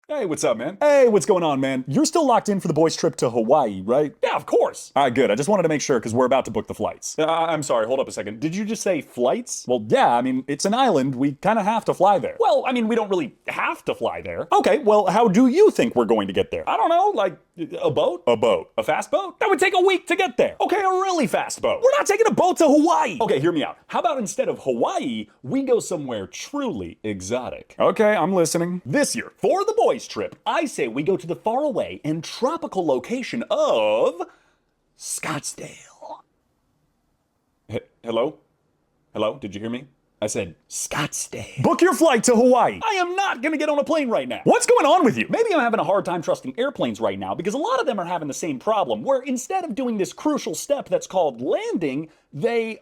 Hey, what's up, man? Hey, what's going on, man? You're still locked in for the boys' trip to Hawaii, right? Yeah, of course. All right, good. I just wanted to make sure because we're about to book the flights. I'm sorry, hold up a second. Did you just say flights? Well, yeah, I mean, it's an island. We kind of have to fly there. Well, I mean, we don't really have to fly there. Okay, well, how do you think we're going to get there? I don't know, like a boat? A boat. A fast boat? That would take a week to get there. Okay, a really fast boat. We're not taking a boat to Hawaii. Okay, hear me out. How about instead of Hawaii, we go somewhere truly exotic? Okay, I'm listening. This year, for the boys' trip, I say we go to the faraway and tropical location of Scottsdale. Hello? Hello? Did you hear me? I said Scottsdale. Book your flight to Hawaii. I am not gonna get on a plane right now. What's going on with you? Maybe I'm having a hard time trusting airplanes right now because a lot of them are having the same problem where instead of doing this crucial step that's called landing, they,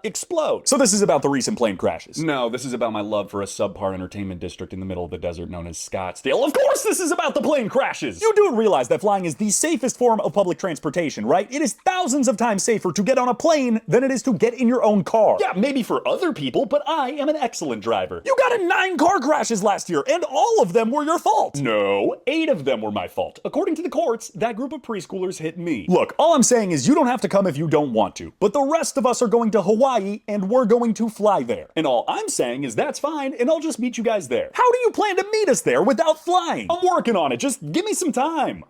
explode. So this is about the recent plane crashes. No, this is about my love for a subpar entertainment district in the middle of the desert known as Scottsdale. Of course this is about the plane crashes! You do realize that flying is the safest form of public transportation, right? It is thousands of times safer to get on a plane than it is to get in your own car. Yeah, maybe for other people, but I am an excellent driver. You got in 9 car crashes last year, and all of them were your fault. No, 8 of them were my fault. According to the courts, that group of preschoolers hit me. Look, all I'm saying is you don't have to come if you don't want to, but the rest of us are going to Hawaii, and we're going to fly there. And all I'm saying is that's fine, and I'll just meet you guys there. How do you plan to meet us there without flying? I'm working on it, just give me some time.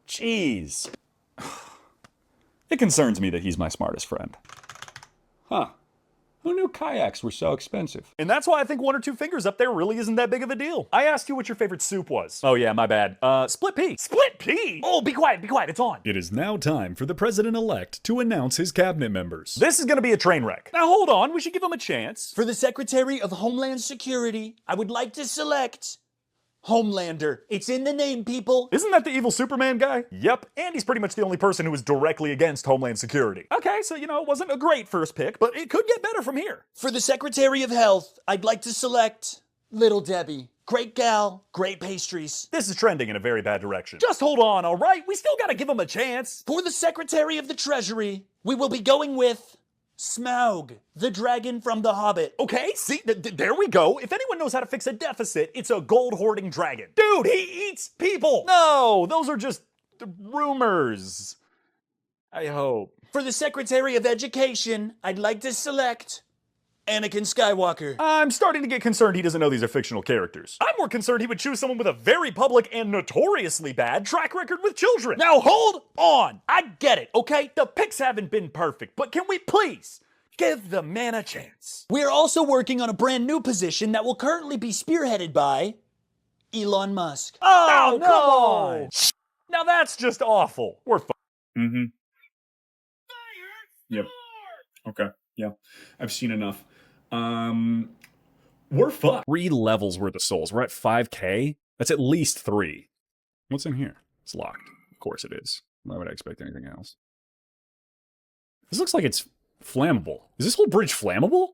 Jeez. It concerns me that he's my smartest friend. Huh. Who knew kayaks were so expensive? And that's why I think 1 or 2 fingers up there really isn't that big of a deal. I asked you what your favorite soup was. Oh yeah, my bad. Split pea. Split pea? Oh, be quiet, it's on. It is now time for the president-elect to announce his cabinet members. This is gonna be a train wreck. Now hold on, we should give him a chance. For the Secretary of Homeland Security, I would like to select Homelander. It's in the name, people. Isn't that the evil Superman guy? Yep, and he's pretty much the only person who is directly against Homeland Security. Okay, so it wasn't a great first pick, but it could get better from here. For the Secretary of Health, I'd like to select Little Debbie. Great gal, great pastries. This is trending in a very bad direction. Just hold on, all right? We still gotta give him a chance. For the Secretary of the Treasury, we will be going with Smaug, the dragon from The Hobbit. Okay, see, there we go. If anyone knows how to fix a deficit, it's a gold-hoarding dragon. Dude, he eats people! No, those are just rumors. I hope. For the Secretary of Education, I'd like to select Anakin Skywalker. I'm starting to get concerned he doesn't know these are fictional characters. I'm more concerned he would choose someone with a very public and notoriously bad track record with children. Now hold on! I get it, okay? The picks haven't been perfect, but can we please give the man a chance? We're also working on a brand new position that will currently be spearheaded by Elon Musk. Oh, come on! Now that's just awful. We're Mm-hmm. Yep. Okay. Yeah. I've seen enough. We're fucked. 3 levels worth of souls. We're at 5K? That's at least 3. What's in here? It's locked. Of course it is. Why would I expect anything else? This looks like it's flammable. Is this whole bridge flammable?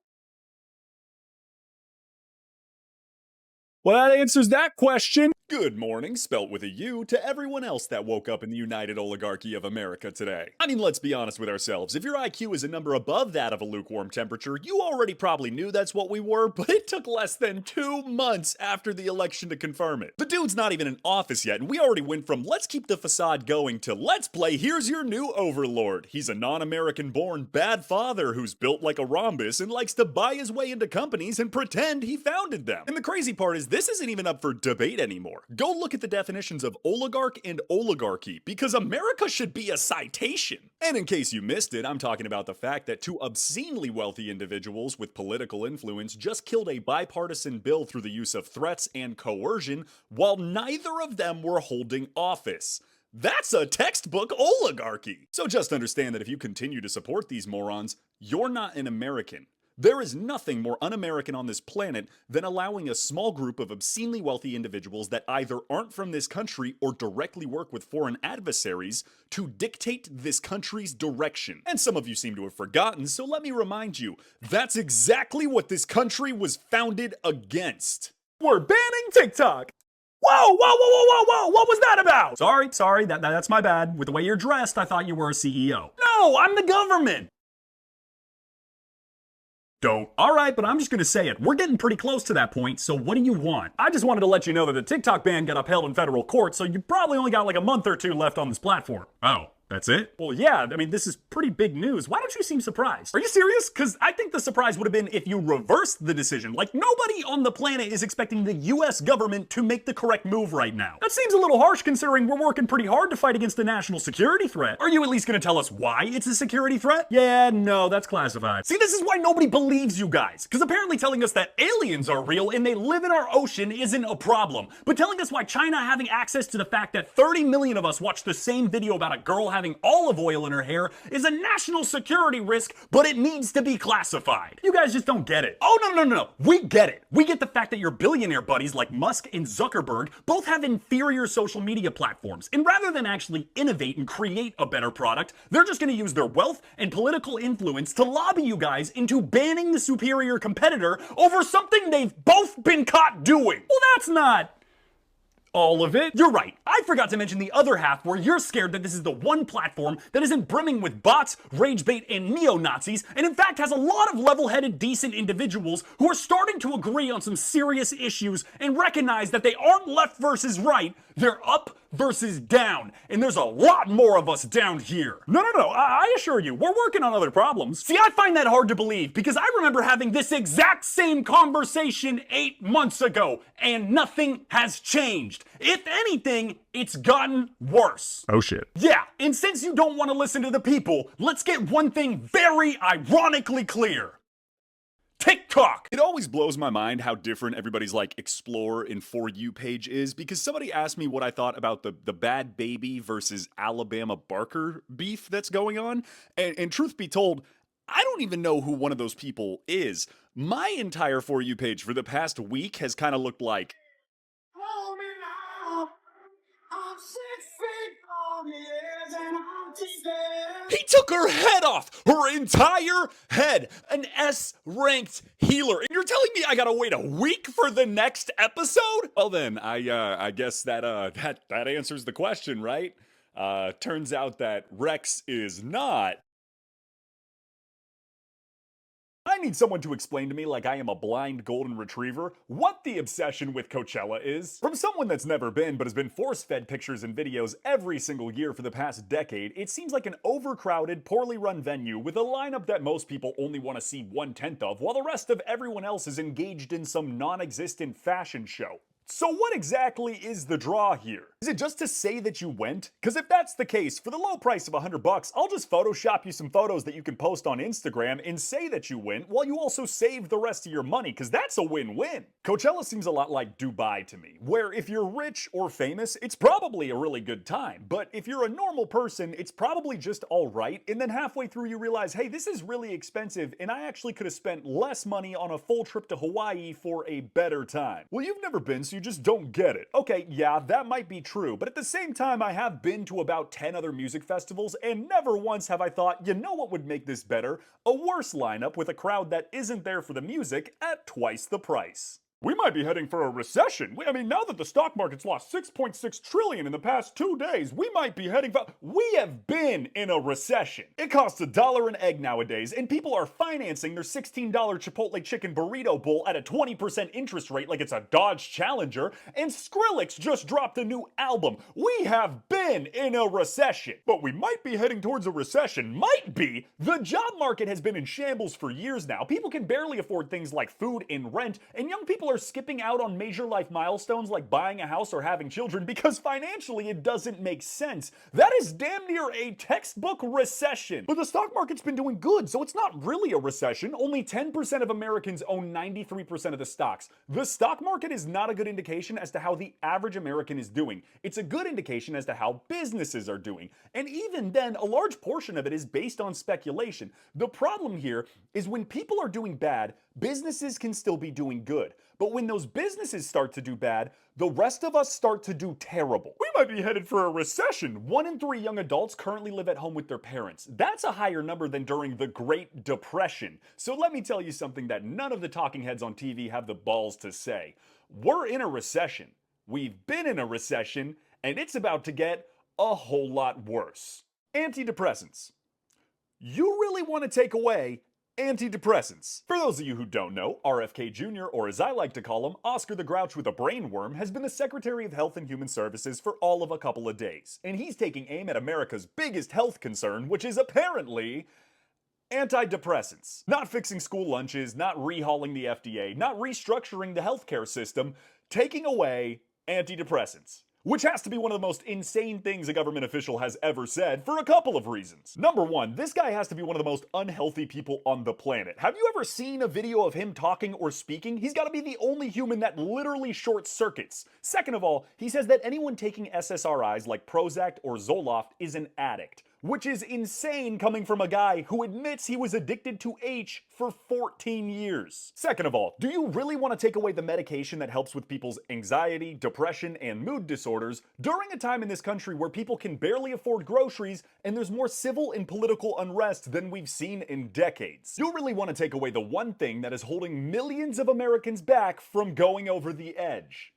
Well, that answers that question. Good morning, spelt with a U, to everyone else that woke up in the United Oligarchy of America today. I mean, let's be honest with ourselves. If your IQ is a number above that of a lukewarm temperature, you already probably knew that's what we were, but it took less than 2 months after the election to confirm it. The dude's not even in office yet, and we already went from let's keep the facade going to let's play here's your new overlord. He's a non-American born bad father who's built like a rhombus and likes to buy his way into companies and pretend he founded them. And the crazy part is this isn't even up for debate anymore. Go look at the definitions of oligarch and oligarchy, because America should be a citation. And in case you missed it, I'm talking about the fact that 2 obscenely wealthy individuals with political influence just killed a bipartisan bill through the use of threats and coercion while neither of them were holding office. That's a textbook oligarchy. So just understand that if you continue to support these morons, you're not an American. There is nothing more un-American on this planet than allowing a small group of obscenely wealthy individuals that either aren't from this country or directly work with foreign adversaries to dictate this country's direction. And some of you seem to have forgotten, so let me remind you, that's exactly what this country was founded against. We're banning TikTok! Whoa, whoa, whoa, whoa, whoa, whoa, what was that about? Sorry, that's my bad. With the way you're dressed, I thought you were a CEO. No, I'm the government! Don't. Alright, but I'm just gonna say it. We're getting pretty close to that point, so what do you want? I just wanted to let you know that the TikTok ban got upheld in federal court, so you probably only got like a month or two left on this platform. Oh. That's it? Well, yeah, I mean, this is pretty big news. Why don't you seem surprised? Are you serious? Because I think the surprise would have been if you reversed the decision. Like, nobody on the planet is expecting the US government to make the correct move right now. That seems a little harsh considering we're working pretty hard to fight against a national security threat. Are you at least gonna tell us why it's a security threat? Yeah, no, that's classified. See, this is why nobody believes you guys. Because apparently telling us that aliens are real and they live in our ocean isn't a problem. But telling us why China having access to the fact that 30 million of us watched the same video about a girl having olive oil in her hair is a national security risk, but it needs to be classified. You guys just don't get it. Oh, no. We get it. We get the fact that your billionaire buddies like Musk and Zuckerberg both have inferior social media platforms. And rather than actually innovate and create a better product, they're just gonna use their wealth and political influence to lobby you guys into banning the superior competitor over something they've both been caught doing. Well, that's not all of it. You're right. I forgot to mention the other half where you're scared that this is the one platform that isn't brimming with bots, rage bait, and neo-Nazis, and in fact has a lot of level-headed, decent individuals who are starting to agree on some serious issues and recognize that they aren't left versus right, they're up versus down, and there's a lot more of us down here. No, I assure you, we're working on other problems. See, I find that hard to believe because I remember having this exact same conversation 8 months ago, and nothing has changed. If anything, it's gotten worse. Oh shit. Yeah, and since you don't want to listen to the people, let's get one thing very ironically clear. TikTok! It always blows my mind how different everybody's like Explore and For You page is because somebody asked me what I thought about the Bad Baby versus Alabama Barker beef that's going on. And truth be told, I don't even know who one of those people is. My entire For You page for the past week has kind of looked like, Hold me now. I'm 6 feet on the edge and I'm teasing. he took her head off, her entire head, an S-ranked healer. And you're telling me I gotta wait a week for the next episode? Well then, I guess that answers the question, right? Turns out that Rex is not. I need someone to explain to me, like I am a blind golden retriever, what the obsession with Coachella is. From someone that's never been but has been force-fed pictures and videos every single year for the past decade, it seems like an overcrowded, poorly run venue with a lineup that most people only want to see 1/10 of, while the rest of everyone else is engaged in some non-existent fashion show. So what exactly is the draw here? Is it just to say that you went? Because if that's the case, for the low price of $100, I'll just Photoshop you some photos that you can post on Instagram and say that you went, while you also save the rest of your money, because that's a win-win. Coachella seems a lot like Dubai to me, where if you're rich or famous, it's probably a really good time, but if you're a normal person, it's probably just alright, and then halfway through you realize, hey, this is really expensive, and I actually could have spent less money on a full trip to Hawaii for a better time. Well, you've never been, so you just don't get it. Okay, yeah, that might be true, but at the same time, I have been to about 10 other music festivals, and never once have I thought, you know what would make this better? A worse lineup with a crowd that isn't there for the music at twice the price. We might be heading for a recession. I mean, now that the stock market's lost $6.6 trillion in the past 2 days, we might be heading for... We have been in a recession. It costs $1 an egg nowadays, and people are financing their $16 Chipotle chicken burrito bowl at a 20% interest rate like it's a Dodge Challenger, and Skrillex just dropped a new album. We have been in a recession. But we might be heading towards a recession. Might be! The job market has been in shambles for years now. People can barely afford things like food and rent, and young people are skipping out on major life milestones like buying a house or having children because financially it doesn't make sense. That is damn near a textbook recession. But the stock market's been doing good, so it's not really a recession. Only 10% of Americans own 93% of the stocks. The stock market is not a good indication as to how the average American is doing. It's a good indication as to how businesses are doing. And even then, a large portion of it is based on speculation. The problem here is when people are doing bad, businesses can still be doing good. But when those businesses start to do bad, the rest of us start to do terrible. We might be headed for a recession. 1 in 3 young adults currently live at home with their parents. That's a higher number than during the Great Depression. So let me tell you something that none of the talking heads on TV have the balls to say. We're in a recession. We've been in a recession, and it's about to get a whole lot worse. Antidepressants. You really want to take away Antidepressants. For those of you who don't know, RFK Jr., or as I like to call him, Oscar the Grouch with a brainworm, has been the Secretary of Health and Human Services for all of a couple of days. And he's taking aim at America's biggest health concern, which is apparently antidepressants. Not fixing school lunches, not rehauling the FDA, not restructuring the healthcare system, taking away antidepressants. Which has to be one of the most insane things a government official has ever said for a couple of reasons. Number one, this guy has to be one of the most unhealthy people on the planet. Have you ever seen a video of him talking or speaking? He's got to be the only human that literally short circuits. Second of all, he says that anyone taking SSRIs like Prozac or Zoloft is an addict. Which is insane coming from a guy who admits he was addicted to H for 14 years. Second of all, do you really want to take away the medication that helps with people's anxiety, depression, and mood disorders during a time in this country where people can barely afford groceries and there's more civil and political unrest than we've seen in decades? You really want to take away the one thing that is holding millions of Americans back from going over the edge.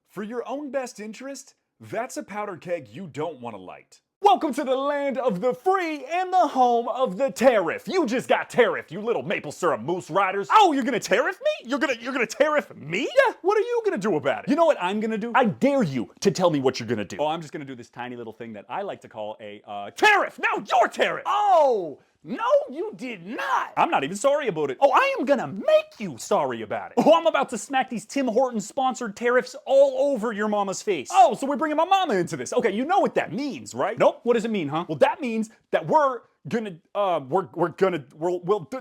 For your own best interest, that's a powder keg you don't want to light. Welcome to the land of the free and the home of the tariff. You just got tariffed, you little maple syrup moose riders. Oh, you're gonna tariff me? You're gonna tariff me? Yeah, what are you gonna do about it? You know what I'm gonna do? I dare you to tell me what you're gonna do. Oh, I'm just gonna do this tiny little thing that I like to call a tariff. Now your tariff! Oh, no, you did not. I'm not even sorry about it. Oh, I am gonna make you sorry about it. Oh, I'm about to smack these Tim Hortons sponsored tariffs all over your mama's face. Oh, so we're bringing my mama into this. Okay, you know what that means, right? Nope. What does it mean, huh? Well, that means that we'll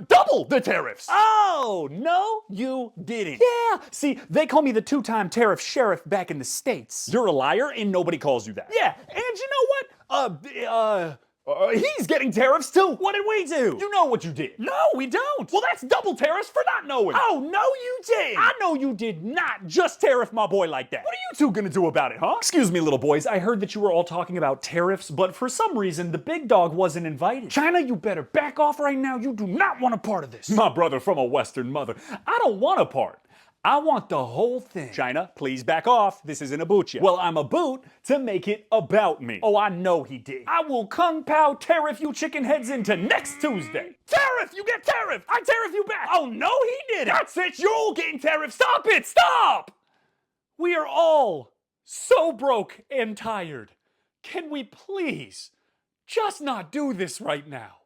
double the tariffs. Oh, no, you didn't. Yeah. See, they call me the two-time tariff sheriff back in the States. You're a liar and nobody calls you that. Yeah, and you know what? He's getting tariffs too. What did we do? You know what you did. No, we don't. Well, that's double tariffs for not knowing. Oh, no, you did. I know you did not just tariff my boy like that. What are you two gonna do about it, huh? Excuse me, little boys. I heard that you were all talking about tariffs, but for some reason, the big dog wasn't invited. China, you better back off right now. You do not want a part of this. My brother from a Western mother. I don't want a part. I want the whole thing. China, please back off. This isn't about you. Well, I'm a boot to make it about me. Oh, I know he did. I will Kung Pao tariff you chicken heads into next Tuesday. Tariff! You get tariff! I tariff you back! Oh, no, he didn't. That's it! You're all getting tariff! Stop it! Stop! We are all so broke and tired. Can we please just not do this right now?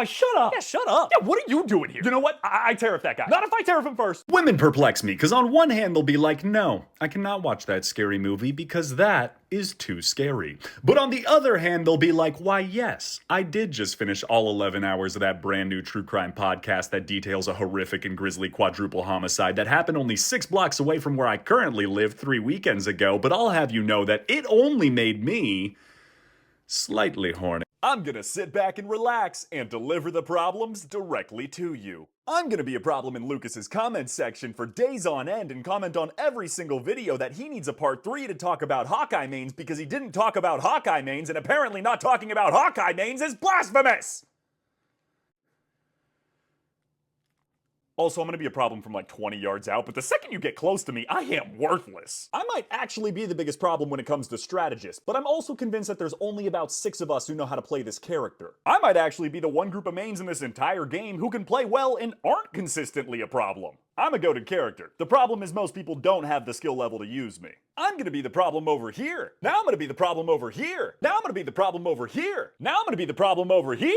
Shut up. Yeah, shut up. Yeah, what are you doing here? You know what? I tariff that guy. Not if I tariff him first. Women perplex me, because on one hand they'll be like, no, I cannot watch that scary movie because that is too scary. But on the other hand, they'll be like, why yes, I did just finish all 11 hours of that brand new true crime podcast that details a horrific and grisly quadruple homicide that happened only 6 blocks away from where I currently live 3 weekends ago, but I'll have you know that it only made me slightly horny. I'm gonna sit back and relax and deliver the problems directly to you. I'm gonna be a problem in Lucas's comments section for days on end and comment on every single video that he needs a part 3 to talk about Hawkeye mains because he didn't talk about Hawkeye mains, and apparently not talking about Hawkeye mains is blasphemous! Also, I'm gonna be a problem from like 20 yards out, but the second you get close to me, I am worthless. I might actually be the biggest problem when it comes to strategists, but I'm also convinced that there's only about 6 of us who know how to play this character. I might actually be the one group of mains in this entire game who can play well and aren't consistently a problem. I'm a goated character. The problem is most people don't have the skill level to use me. I'm gonna be the problem over here. Now I'm gonna be the problem over here. Now I'm gonna be the problem over here. Now I'm gonna be the problem over here.